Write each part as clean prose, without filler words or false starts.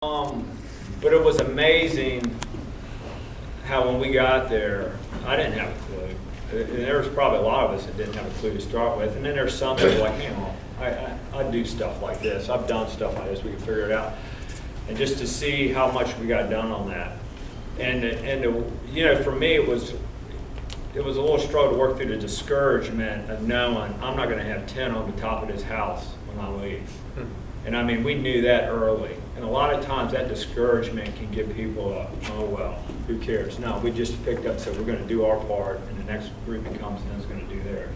But it was amazing how when we got there, I didn't have a clue. And there was probably a lot of us that didn't have a clue to start with. And then there's some that were like, hang on, I do stuff like this. I've done stuff like this. We can figure it out. And just to see how much we got done on that. And you know, for me, it was a little struggle to work through the discouragement of knowing I'm not going to have 10 on the top of this house when I leave. And I mean, we knew that early. And a lot of times that discouragement can give people a, oh, well, who cares? No, we just picked up, so we're going to do our part, and the next group that comes in is going to do theirs.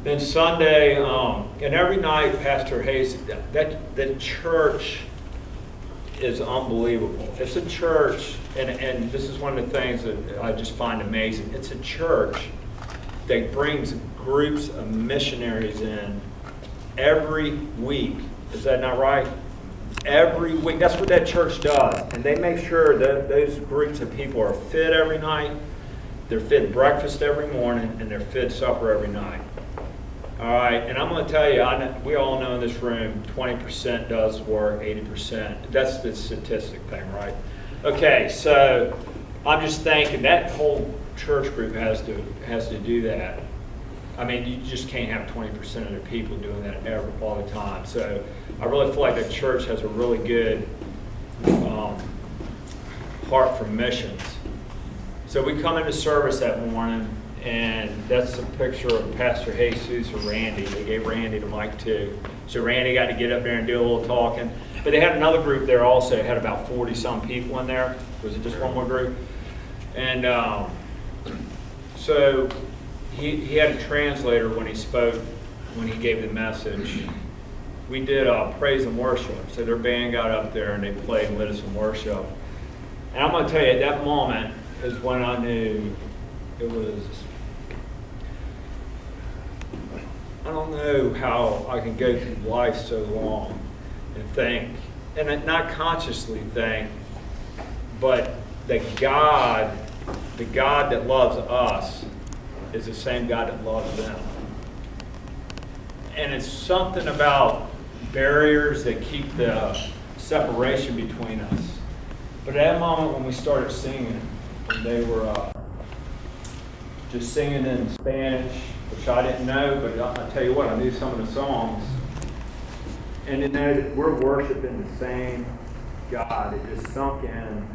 Then Sunday, and every night, Pastor Hayes, that church is unbelievable. It's a church, and this is one of the things that I just find amazing. It's a church that brings groups of missionaries in every week. Is that not right? Every week. That's what that church does. And they make sure that those groups of people are fed every night, they're fed breakfast every morning, and they're fed supper every night. All right, and I'm going to tell you, we all know in this room, 20% does work, 80%. That's the statistic thing, right? Okay, so I'm just thinking that whole church group has to do that. I mean, you just can't have 20% of the people doing that all the time. So I really feel like the church has a really good heart for missions. So we come into service that morning, and that's a picture of Pastor Jesus or Randy. They gave Randy the mic too. So Randy got to get up there and do a little talking. But they had another group there also. It had about 40-some people in there. Was it just one more group? And so he had a translator when he spoke, when he gave the message. We did praise and worship. So their band got up there and they played and led us in worship. And I'm going to tell you, at that moment is when I knew it was, I don't know how I can go through life so long and think, and not consciously think, but that God, the God that loves us, is the same God that loves them. And it's something about barriers that keep the separation between us. But at that moment when we started singing, and they were just singing in Spanish, which I didn't know, but I'll tell you what, I knew some of the songs. And to know that we're worshiping the same God, it just sunk in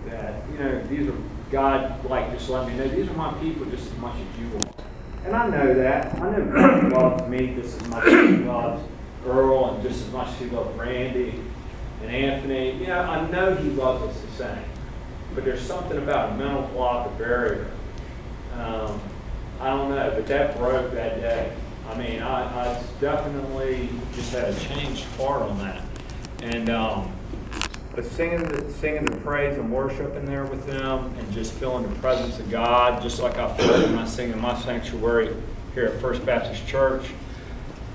that, you know, these are, God, like, just let me know, these are my people just as much as you are. And I know that. I know God loves me just as much as he loves Earl, and just as much as he loves Randy and Anthony. You know, I know he loves us the same. But there's something about a mental block, a barrier. I don't know, but that broke that day. I mean, I definitely just had a changed heart on that. And but singing the praise and worship in there with them, and just feeling the presence of God, just like I feel when I sing in my sanctuary here at First Baptist Church,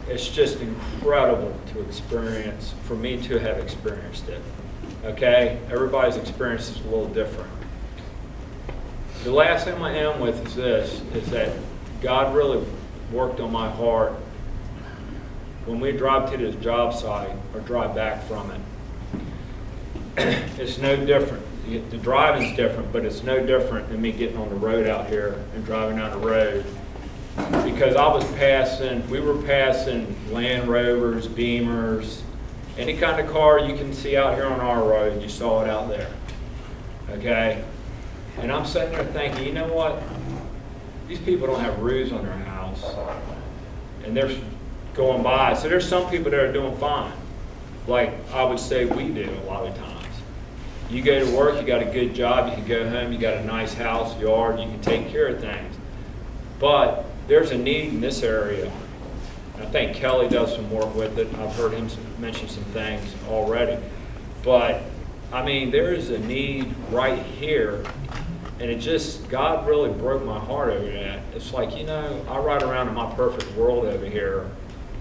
it's just incredible to experience, for me to have experienced it. Okay? Everybody's experience is a little different. The last thing I am with is this, is that God really worked on my heart when we drive to this job site or drive back from it. It's no different. The driving's different, but it's no different than me getting on the road out here and driving down the road. Because we were passing Land Rovers, Beamers, any kind of car you can see out here on our road, you saw it out there. Okay? And I'm sitting there thinking, you know what? These people don't have roofs on their house. And they're going by. So there's some people that are doing fine. Like I would say we do a lot of times. You go to work, you got a good job, you can go home, you got a nice house, yard, you can take care of things. But there's a need in this area. I think Kelly does some work with it. I've heard him mention some things already. But, I mean, there is a need right here. And it just, God really broke my heart over that. It's like, you know, I ride around in my perfect world over here,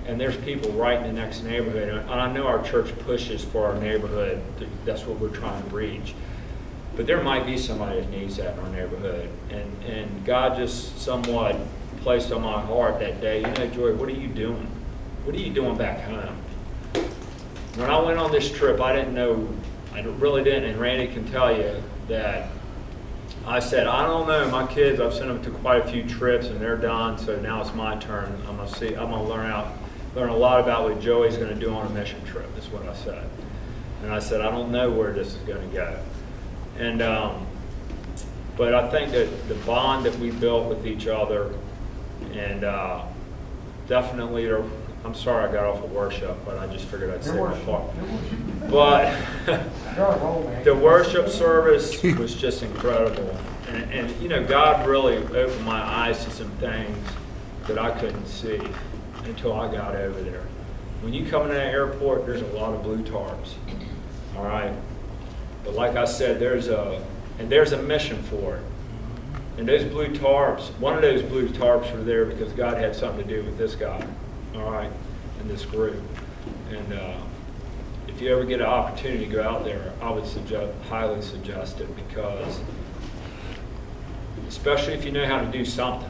and there's people right in the next neighborhood. And I know our church pushes for our neighborhood. That's what we're trying to reach. But there might be somebody that needs that in our neighborhood. And God just somewhat placed on my heart that day, you know, Joy, what are you doing? What are you doing back home? when I went on this trip, I didn't know, I really didn't, and Randy can tell you that I said, I don't know, my kids, I've sent them to quite a few trips and they're done, so now it's my turn. I'm gonna learn a lot about what Joey's gonna do on a mission trip, is what I said. And I said, I don't know where this is gonna go. And, but I think that the bond that we built with each other, and definitely, I'm sorry I got off of worship, but I just figured I'd say my part. But the worship service was just incredible. And you know, God really opened my eyes to some things that I couldn't see until I got over there. When you come into that airport, there's a lot of blue tarps, all right? But like I said, there's a mission for it. And those blue tarps, one of those blue tarps were there because God had something to do with this guy, all right, and this group. And if you ever get an opportunity to go out there, I would highly suggest it, because especially if you know how to do something,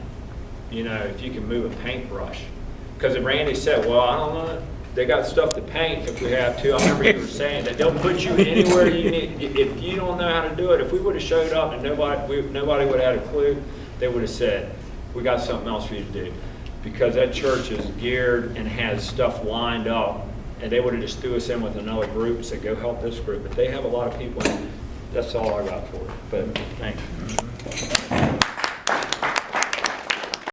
you know, if you can move a paintbrush. Because Randy said, well, I don't know, they got stuff to paint if we have to. I remember you were saying that they'll put you anywhere you need. If you don't know how to do it, if we would have showed up and nobody would have had a clue, they would have said, we got something else for you to do. Because that church is geared and has stuff lined up, and they would have just threw us in with another group and said, go help this group. But they have a lot of people. That's all I got for it. But thank you.